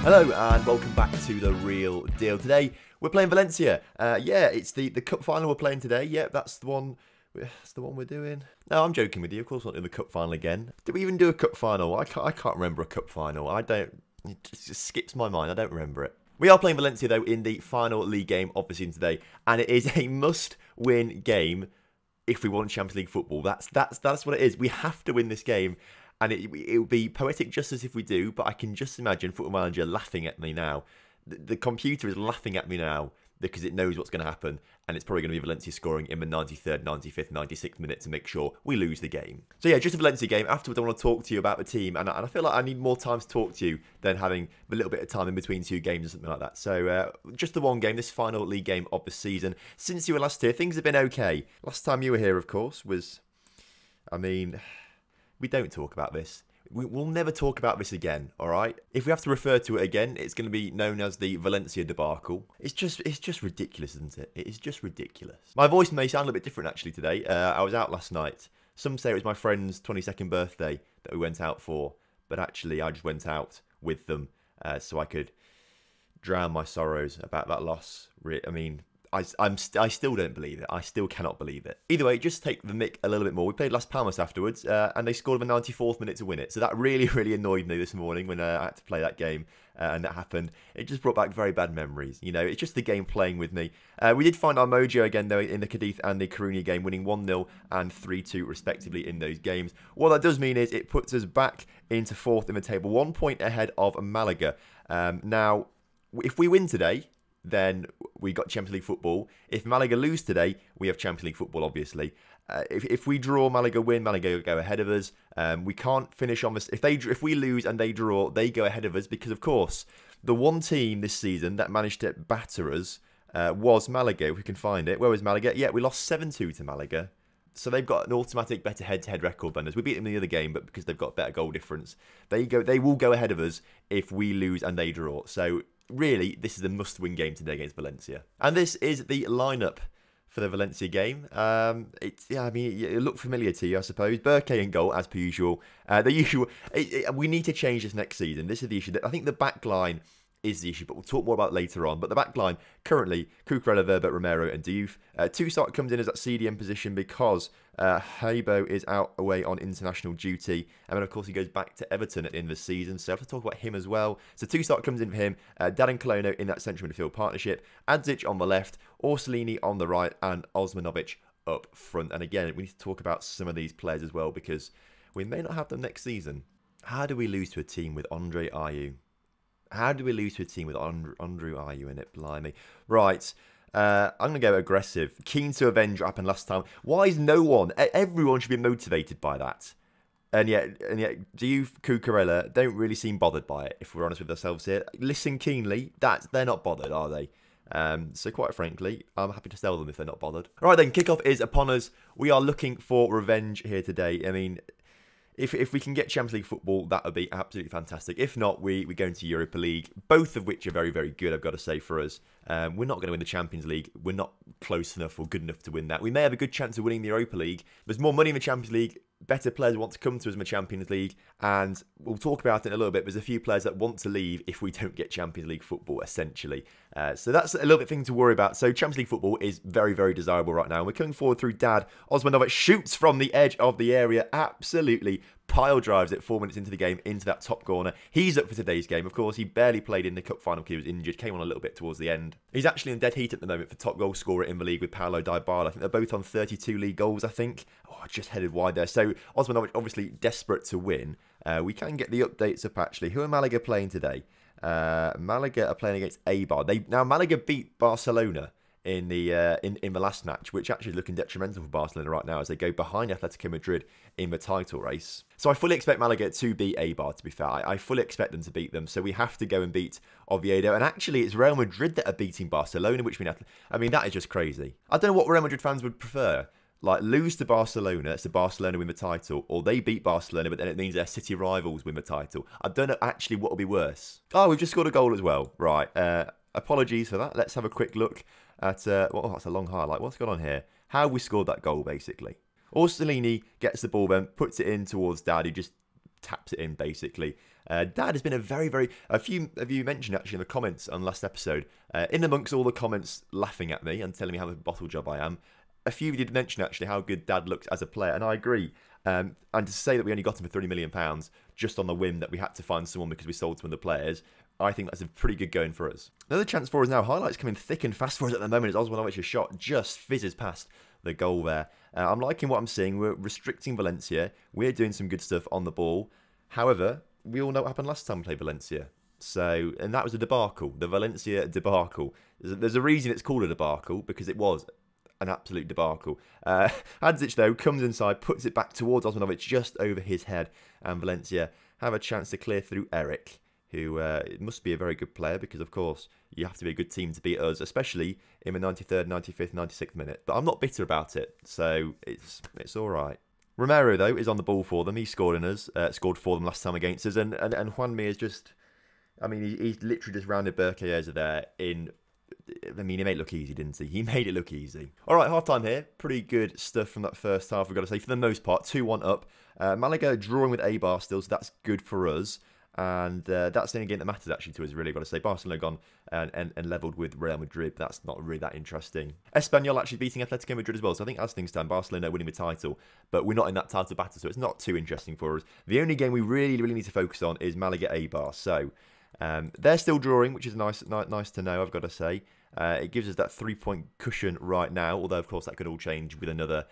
Hello and welcome back to The Real Deal. Today we're playing Valencia. Yeah, it's the cup final we're playing today. Yep, that's the one. That's the one we're doing. No, I'm joking with you. Of course, we're not doing the cup final again. Did we even do a cup final? I can't remember a cup final. I don't. It just skips my mind. I don't remember it. We are playing Valencia though in the final league game of the season today, and it is a must-win game if we want Champions League football. That's what it is. We have to win this game. And it will be poetic justice if we do, but I can just imagine Football Manager laughing at me now. The computer is laughing at me now because it knows what's going to happen, and it's probably going to be Valencia scoring in the 93rd, 95th, 96th minute to make sure we lose the game. So yeah, just a Valencia game. Afterwards, I want to talk to you about the team, and I feel like I need more time to talk to you than having a little bit of time in between two games or something like that. So just the one game, this final league game of the season. Since you were last here, things have been okay. Last time you were here, of course, was, I mean, we don't talk about this. We'll never talk about this again, all right? If we have to refer to it again, it's going to be known as the Valencia debacle. It's just ridiculous, isn't it? It is just ridiculous. My voice may sound a little bit different, actually, today. I was out last night. Some say it was my friend's 22nd birthday that we went out for, but actually I just went out with them so I could drown my sorrows about that loss. I mean, I still don't believe it. I still cannot believe it. Either way, just take the mick a little bit more. We played Las Palmas afterwards, and they scored in the 94th minute to win it. So that really, really annoyed me this morning when I had to play that game, and that happened. It just brought back very bad memories. You know, it's just the game playing with me. We did find our mojo again, though, in the Cadiz and the Coruña game, winning 1-0 and 3-2, respectively, in those games. What that does mean is it puts us back into 4th in the table, 1 point ahead of Malaga. Now, if we win today, then we got Champions League football. If Malaga lose today, we have Champions League football, obviously. If we draw, Malaga win, Malaga go ahead of us. We can't finish on this. If we lose and they draw, they go ahead of us because, of course, the one team this season that managed to batter us was Malaga, if we can find it. Where was Malaga? Yeah, we lost 7-2 to Malaga. So they've got an automatic better head-to-head record than us. We beat them in the other game, but because they've got better goal difference, they will go ahead of us if we lose and they draw. So really, this is a must-win game today against Valencia. And this is the lineup for the Valencia game. It looked familiar to you, I suppose. Burke in goal, as per usual. We need to change this next season. This is the issue. I think the back line is the issue, but we'll talk more about it later on. But the back line, currently, Cucurella, Verbert, Romero and Diouf. Toussaint comes in as that CDM position because Haibo is out away on international duty. And then, of course, he goes back to Everton at the end of the season. So I have to talk about him as well. So Toussaint comes in for him. Darren Colono in that central midfield partnership. Adzic on the left. Orsolini on the right. And Osmanovic up front. And again, we need to talk about some of these players as well because we may not have them next season. How do we lose to a team with Andre Ayew? How do we lose to a team with Andrew Ayew in it? Blimey. Right. I'm going to go aggressive. Keen to avenge what happened last time. Why is no one? Everyone should be motivated by that. And yet, Diouf, Cucurella don't really seem bothered by it, if we're honest with ourselves here. Listen keenly. They're not bothered, are they? So quite frankly, I'm happy to sell them if they're not bothered. All right then, kickoff is upon us. We are looking for revenge here today. I mean, if we can get Champions League football, that would be absolutely fantastic. If not, we go into Europa League, both of which are very, very good, I've got to say, for us. We're not going to win the Champions League. We're not close enough or good enough to win that. We may have a good chance of winning the Europa League. There's more money in the Champions League. Better players want to come to us in the Champions League. And we'll talk about it in a little bit. There's a few players that want to leave if we don't get Champions League football, essentially. So that's a little bit thing to worry about. So Champions League football is very, very desirable right now. And we're coming forward through Dad. Osmanovic shoots from the edge of the area. Absolutely pile drives it 4 minutes into the game into that top corner. He's up for today's game. Of course, he barely played in the cup final because he was injured. Came on a little bit towards the end. He's actually in dead heat at the moment for top goal scorer in the league with Paulo Dybala. I think they're both on 32 league goals, I think. Oh, I just headed wide there. So Osmanovic obviously desperate to win. We can get the updates up actually. Who are Malaga playing today? Malaga are playing against Eibar. Now Malaga beat Barcelona in the last match, which actually is looking detrimental for Barcelona right now as they go behind Atletico Madrid in the title race. So I fully expect Malaga to beat Eibar, to be fair. I fully expect them to beat them. So we have to go and beat Oviedo. And actually, it's Real Madrid that are beating Barcelona, which means, I mean, that is just crazy. I don't know what Real Madrid fans would prefer. Like, lose to Barcelona, so Barcelona win the title, or they beat Barcelona, but then it means their city rivals win the title. I don't know actually what will be worse. Oh, we've just scored a goal as well. Right. Apologies for that. Let's have a quick look at... well, that's a long highlight. What's going on here? How we scored that goal, basically. Orsolini gets the ball then, puts it in towards Dad, who just taps it in, basically. Dad has been a few of you mentioned actually in the comments on the last episode, in amongst all the comments laughing at me and telling me how a bottle job I am, a few did mention actually how good Dad looks as a player, and I agree. And to say that we only got him for £30 million just on the whim that we had to find someone because we sold some of the players, I think that's a pretty good going for us. Another chance for us now. Highlights coming thick and fast for us at the moment as Osmanovic's shot just fizzes past the goal there. I'm liking what I'm seeing. We're restricting Valencia. We're doing some good stuff on the ball. However, we all know what happened last time we played Valencia. So, and that was a debacle. The Valencia debacle. There's a reason it's called a debacle, because it was an absolute debacle. Hadzic, though, comes inside, puts it back towards Osmanovic just over his head, and Valencia have a chance to clear through Eric, who must be a very good player, because, of course, you have to be a good team to beat us, especially in the 93rd, 95th, 96th minute. But I'm not bitter about it, so it's all right. Romero, though, is on the ball for them. He scored for them last time against us, and Juanmi is just, I mean, he's literally just rounded Berkeyers there in. I mean, he made it look easy, didn't he? He made it look easy. All right, half-time here. Pretty good stuff from that first half, we've got to say, for the most part. 2-1 up. Malaga drawing with Eibar still, so that's good for us. And that's the only game that matters, actually, to us, really, got to say. Barcelona gone and levelled with Real Madrid. That's not really that interesting. Espanyol actually beating Atletico Madrid as well. So I think as things stand, Barcelona winning the title. But we're not in that title battle, so it's not too interesting for us. The only game we really, really need to focus on is Malaga-Eibar. So they're still drawing, which is nice to know, I've got to say. It gives us that 3-point cushion right now, although, of course, that could all change with another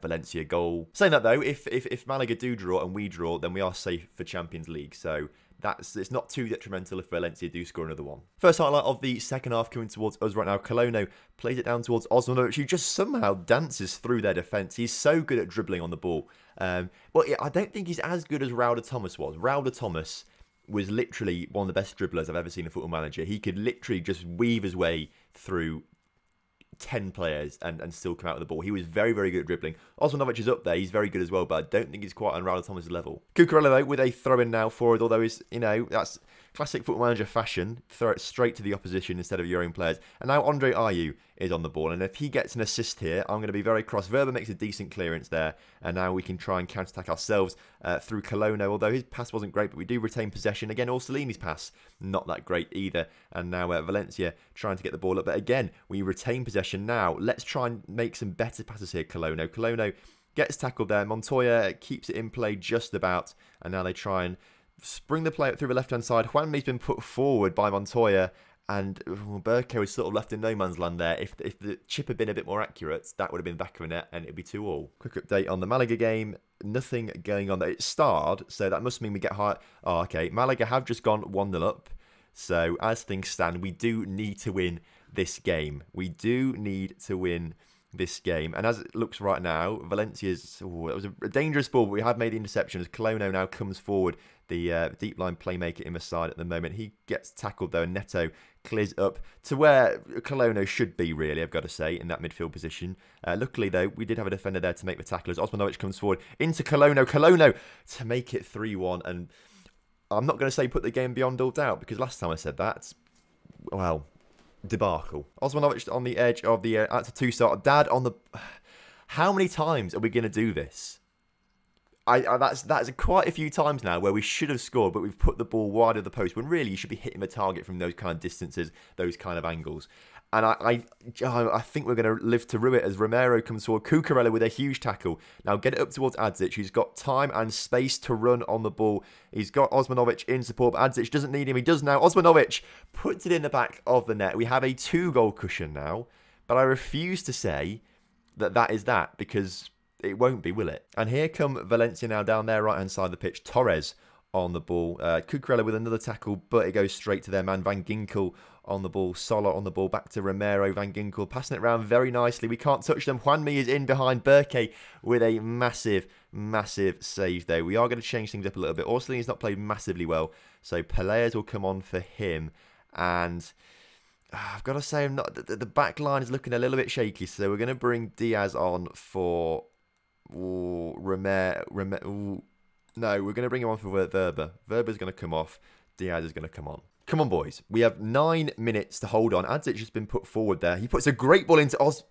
Valencia goal. Saying that, though, if Malaga do draw and we draw, then we are safe for Champions League. So it's not too detrimental if Valencia do score another one. First highlight of the second half coming towards us right now. Colono plays it down towards Osmanovic, who just somehow dances through their defence. He's so good at dribbling on the ball. I don't think he's as good as Raul Thomas was. Raul Thomas was literally one of the best dribblers I've ever seen in Football Manager. He could literally just weave his way through 10 players and still come out with the ball. He was very, very good at dribbling. Osmanovic is up there. He's very good as well, but I don't think he's quite on Raul Thomas' level. Cucurella, though, with a throw-in now forward, although he's, that's classic Football Manager fashion. Throw it straight to the opposition instead of your own players. And now Andre Ayew is on the ball, and if he gets an assist here, I'm going to be very cross. Verba makes a decent clearance there, and now we can try and counter-attack ourselves through Colono, although his pass wasn't great, but we do retain possession. Again, Orsolini's pass, not that great either, and now Valencia trying to get the ball up, but again, we retain possession now. Let's try and make some better passes here, Colono. Colono gets tackled there. Montoya keeps it in play just about, and now they try and spring the play up through the left-hand side. Juanmi's been put forward by Montoya, and Berke was sort of left in no man's land there. If the chip had been a bit more accurate, that would have been back of the net, and it'd be 2-2. Quick update on the Malaga game. Nothing going on there. It starred, so that must mean we get high. Oh, okay. Malaga have just gone 1-0 up. So as things stand, we do need to win this game. We do need to win this game. And as it looks right now, Valencia's... Oh, it was a dangerous ball, but we have made the interception as Colono now comes forward. The deep line playmaker in the side at the moment. He gets tackled, though, and Neto clears up to where Colono should be, really, I've got to say, in that midfield position. Luckily, though, we did have a defender there to make the tackle as Osmanovic comes forward into Colono. Colono to make it 3-1. And I'm not going to say put the game beyond all doubt, because last time I said that, well, debacle. Osmanovic on the edge of the that's a 2-star. Dad on the... How many times are we going to do this? That's quite a few times now where we should have scored, but we've put the ball wide of the post when really you should be hitting the target from those kind of distances, those kind of angles. And I think we're going to live to rue it as Romero comes forward. Cucurella with a huge tackle. Now get it up towards Hadzic, who's got time and space to run on the ball. He's got Osmanovic in support, but Hadzic doesn't need him. He does now. Osmanovic puts it in the back of the net. We have a 2-goal cushion now, but I refuse to say that is that, because it won't be, will it? And here come Valencia now down their right-hand side of the pitch. Torres on the ball. Cucurella with another tackle, but it goes straight to their man. Van Ginkel on the ball. Sola on the ball. Back to Romero. Van Ginkel passing it around very nicely. We can't touch them. Juanmi is in behind Berke with a massive, massive save there. We are going to change things up a little bit. Orsolini's not played massively well, so Peleas will come on for him. And I've got to say, the back line is looking a little bit shaky, so we're going to bring Diaz on for... No, we're going to bring him on for Verba. Verba's going to come off. Diaz is going to come on. Come on, boys. We have 9 minutes to hold on. Hadzic has been put forward there. He puts a great ball into Oz.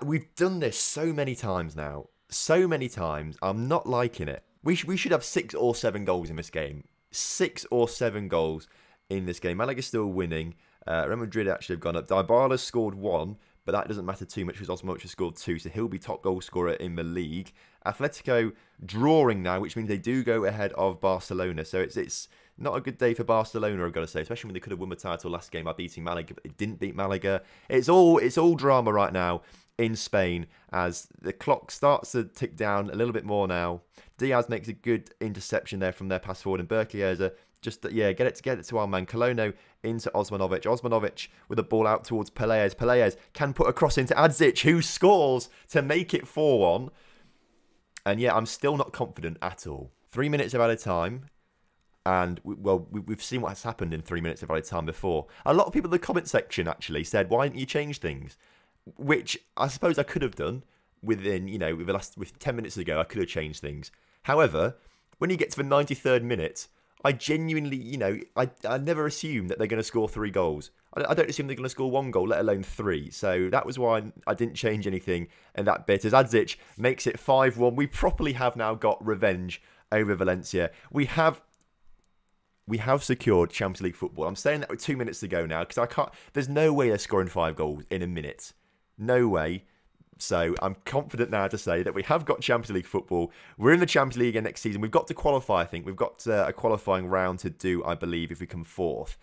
We've done this so many times now. So many times. I'm not liking it. We should have 6 or 7 goals in this game. 6 or 7 goals in this game. Malaga's still winning. Real Madrid actually have gone up. Dybala scored 1, but that doesn't matter too much because Osmovic has scored 2, so he'll be top goal scorer in the league. Atletico drawing now, which means they do go ahead of Barcelona. So it's not a good day for Barcelona, I've got to say, especially when they could have won the title last game by beating Malaga, but they didn't beat Malaga. It's all drama right now in Spain as the clock starts to tick down a little bit more now. Diaz makes a good interception there from their pass forward, and Berkeyzer just, get it to our man. Colono into Osmanovic. Osmanovic with the ball out towards Pelaez. Pelaez can put a cross into Adzic, who scores to make it 4-1. And yeah, I'm still not confident at all. 3 minutes of added time. And, we've seen what has happened in 3 minutes of added time before. A lot of people in the comment section actually said, why didn't you change things? Which I suppose I could have done within, with 10 minutes ago, I could have changed things. However, when you get to the 93rd minute, I genuinely, I never assume that they're going to score 3 goals. I don't assume they're going to score 1 goal, let alone 3. So that was why I didn't change anything in that bit. As Adzic makes it 5-1, we properly have now got revenge over Valencia. We have secured Champions League football. I'm saying that 2 minutes ago now because I can't. There's no way they're scoring 5 goals in a minute. No way. So I'm confident now to say that we have got Champions League football. We're in the Champions League again next season. We've got to qualify, I think. We've got a qualifying round to do, I believe, if we come 4th.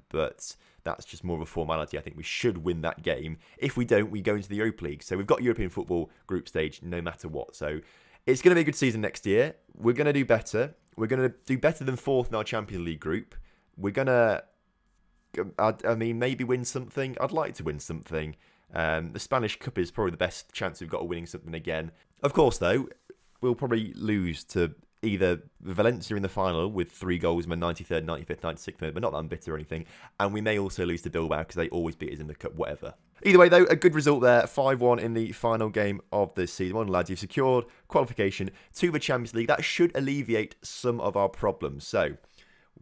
But that's just more of a formality. I think we should win that game. If we don't, we go into the Europa League. So we've got European football group stage no matter what. So it's going to be a good season next year. We're going to do better. We're going to do better than 4th in our Champions League group. We're going to, maybe win something. I'd like to win something. The Spanish Cup is probably the best chance we've got of winning something again. Of course, though, we'll probably lose to either Valencia in the final with 3 goals in the 93rd, 95th, 96th minute, but not that I'm bitter or anything. And we may also lose to Bilbao because they always beat us in the cup, whatever. Either way, though, a good result there. 5-1 in the final game of this season. Well, lads, you've secured qualification to the Champions League. That should alleviate some of our problems. So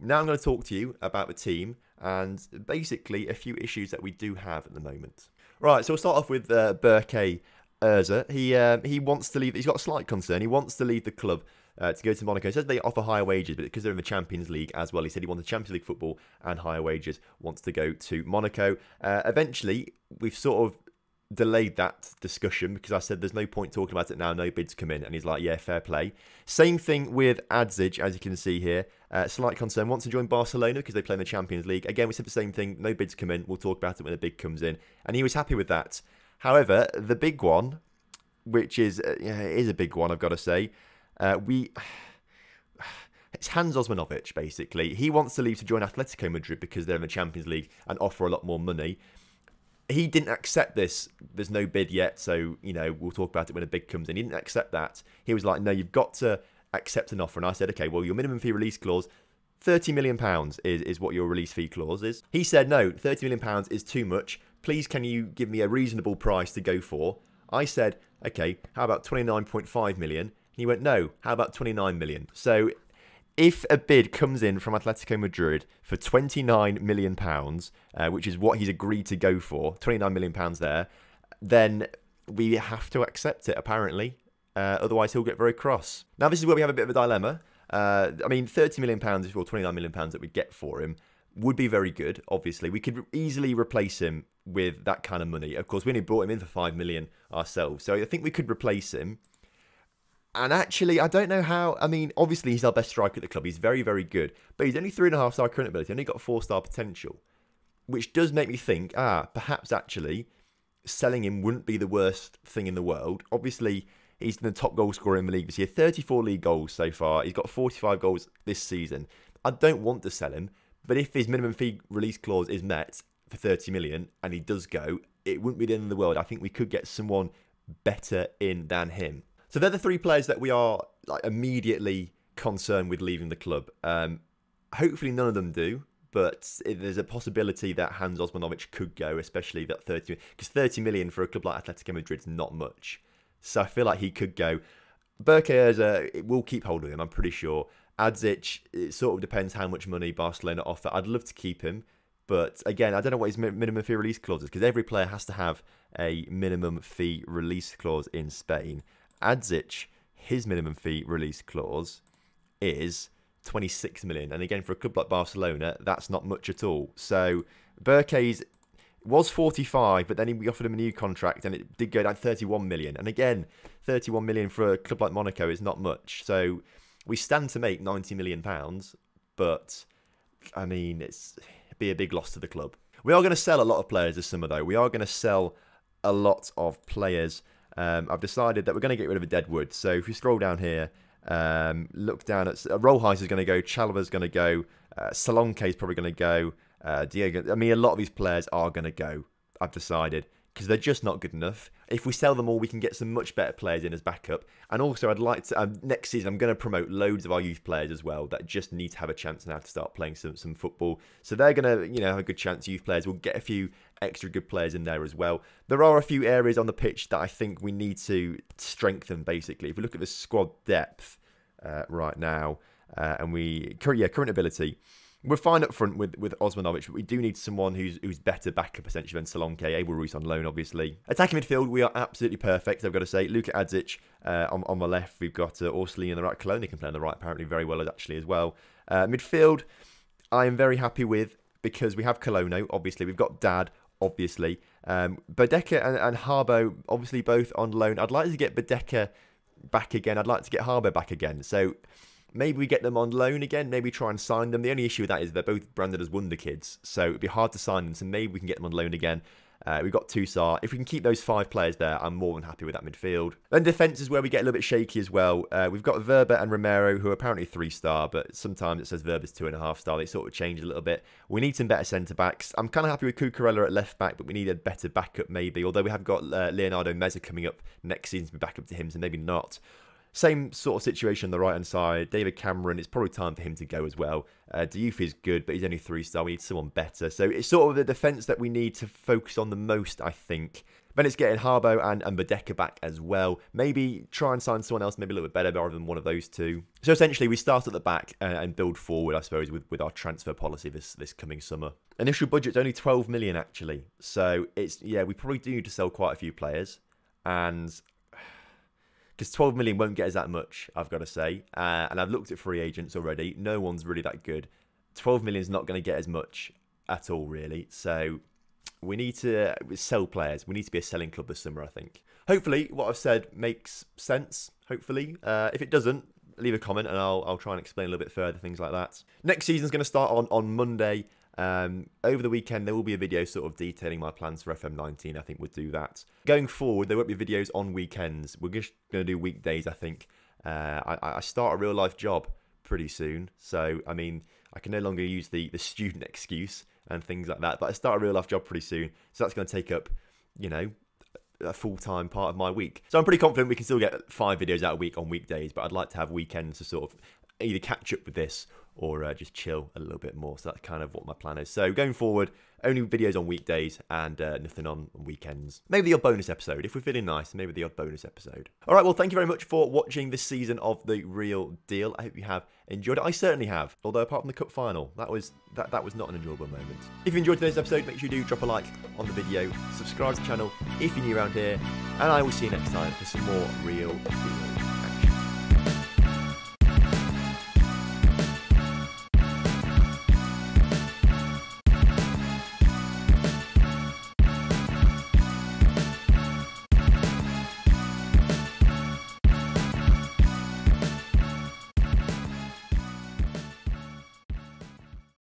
now I'm going to talk to you about the team and basically a few issues that we do have at the moment. Right, so we'll start off with Berkeyzer. He wants to leave. He's got a slight concern. He wants to leave the club to go to Monaco. He says they offer higher wages, but because they're in the Champions League as well, he said he wants Champions League football and higher wages, wants to go to Monaco. Eventually, we've sort of delayed that discussion because I said there's no point talking about it now, no bids come in, and he's like, yeah, fair play. Same thing with Adzic, as you can see here. Slight concern, wants to join Barcelona because they play in the Champions League. Again, we said the same thing, no bids come in, we'll talk about it when the bid comes in, and he was happy with that. However, the big one, which is a big one, I've got to say, it's Hans Osmanovic, basically. He wants to leave to join Atletico Madrid because they're in the Champions League and offer a lot more money. He didn't accept this. There's no bid yet, so, we'll talk about it when a bid comes in. He didn't accept that. He was like, no, you've got to accept an offer. And I said, okay, well, your minimum fee release clause, £30 million is what your release fee clause is. He said, no, £30 million is too much. Please, can you give me a reasonable price to go for? I said, okay, how about 29.5 million? He went, no, how about 29 million? So if a bid comes in from Atletico Madrid for £29 million, which is what he's agreed to go for, £29 million there, then we have to accept it, apparently. Otherwise, he'll get very cross. Now, this is where we have a bit of a dilemma. £30 million or £29 million that we get for him would be very good, obviously. We could easily replace him with that kind of money. Of course, we only brought him in for £5 million ourselves. So I think we could replace him. And actually, I don't know how. Obviously, he's our best striker at the club. He's very, very good. But he's only 3.5-star current ability. Only got 4-star potential. Which does make me think, perhaps actually selling him wouldn't be the worst thing in the world. Obviously, he's the top goal scorer in the league this year. 34 league goals so far. He's got 45 goals this season. I don't want to sell him. But if his minimum fee release clause is met for 30 million and he does go, it wouldn't be the end of the world. I think we could get someone better in than him. So they're the 3 players that we are immediately concerned with leaving the club. Hopefully none of them do, but there's a possibility that Hans Osmanovic could go, especially that 30 million, because 30 million for a club like Atletico Madrid is not much. So I feel like he could go. Berkeyzer, will keep hold of him, I'm pretty sure. Adzic, it sort of depends how much money Barcelona offer. I'd love to keep him, but again, I don't know what his minimum fee release clause is, because every player has to have a minimum fee release clause in Spain. Adzic, his minimum fee release clause is 26 million. And again, for a club like Barcelona, that's not much at all. So Berke's was 45, but then we offered him a new contract and it did go down 31 million. And again, 31 million for a club like Monaco is not much. So we stand to make 90 million pounds, but I mean, it'd be a big loss to the club. We are going to sell a lot of players this summer, though. We are going to sell a lot of players. I've decided that we're going to get rid of a Deadwood. So if you scroll down here, look down at Rollheis is going to go, Chalobah's going to go, Salonke is probably going to go, Diego. I mean, a lot of these players are going to go, I've decided, because they're just not good enough. If we sell them all, we can get some much better players in as backup. And also, I'd like to, next season, I'm going to promote loads of our youth players as well that just need to have a chance now to start playing some football. So they're going to, have a good chance. Youth players will get a few extra good players in there as well. There are a few areas on the pitch that I think we need to strengthen, basically. If we look at the squad depth right now, and current ability, we're fine up front with Osmanovic, but we do need someone who's better backup essentially than Salonke. Abel Ruiz on loan, obviously. Attacking midfield, we are absolutely perfect, I've got to say. Luka Adzic on the left. We've got Orsolini on the right. Cologne can play on the right, apparently very well actually as well. Midfield, I am very happy with because we have Cologne, obviously. We've got Dad, obviously. Badeka and Harbo, obviously both on loan. I'd like to get Badeka back again. I'd like to get Harbo back again. So maybe we get them on loan again. Maybe try and sign them. The only issue with that is they're both branded as wonder kids. So it'd be hard to sign them. So maybe we can get them on loan again. We've got Toussaint. If we can keep those 5 players there, I'm more than happy with that midfield. Then defence is where we get a little bit shaky as well. We've got Verba and Romero, who are apparently 3-star, but sometimes it says Verba's 2.5-star. They sort of change a little bit. We need some better centre-backs. I'm kind of happy with Cucurella at left-back, but we need a better backup maybe. Although we have got Leonardo Meza coming up next season to be back up to him, so maybe not. Same sort of situation on the right-hand side. David Cameron, it's probably time for him to go as well. Diouf is good, but he's only 3-star. We need someone better. So it's sort of the defence that we need to focus on the most, I think. Then it's getting Harbo and Badeka back as well. Maybe try and sign someone else maybe a little bit better rather than one of those two. So essentially, we start at the back and build forward, I suppose, with our transfer policy this coming summer. Initial budget's only 12 million, actually. So we probably do need to sell quite a few players. And because 12 million won't get us that much, I've got to say. And I've looked at free agents already. No one's really that good. 12 million is not going to get as much at all, really. So we need to sell players. We need to be a selling club this summer, I think. Hopefully, what I've said makes sense, hopefully. If it doesn't, leave a comment and I'll try and explain a little bit further, things like that. Next season's going to start on Monday. Over the weekend, there will be a video sort of detailing my plans for FM19. I think we'll do that. Going forward, there won't be videos on weekends. We're just going to do weekdays, I think. I start a real-life job pretty soon. So, I mean, I can no longer use the student excuse and things like that. But I start a real-life job pretty soon. So that's going to take up, a full-time part of my week. So I'm pretty confident we can still get 5 videos out a week on weekdays. But I'd like to have weekends to sort of either catch up with this or just chill a little bit more. So that's kind of what my plan is. So going forward, only videos on weekdays and nothing on weekends. Maybe the odd bonus episode. If we're feeling nice, maybe the odd bonus episode. All right, well, thank you very much for watching this season of The Real Deal. I hope you have enjoyed it. I certainly have. Although apart from the cup final, that was not an enjoyable moment. If you enjoyed today's episode, make sure you do drop a like on the video. Subscribe to the channel if you're new around here. And I will see you next time for some more Real Deal.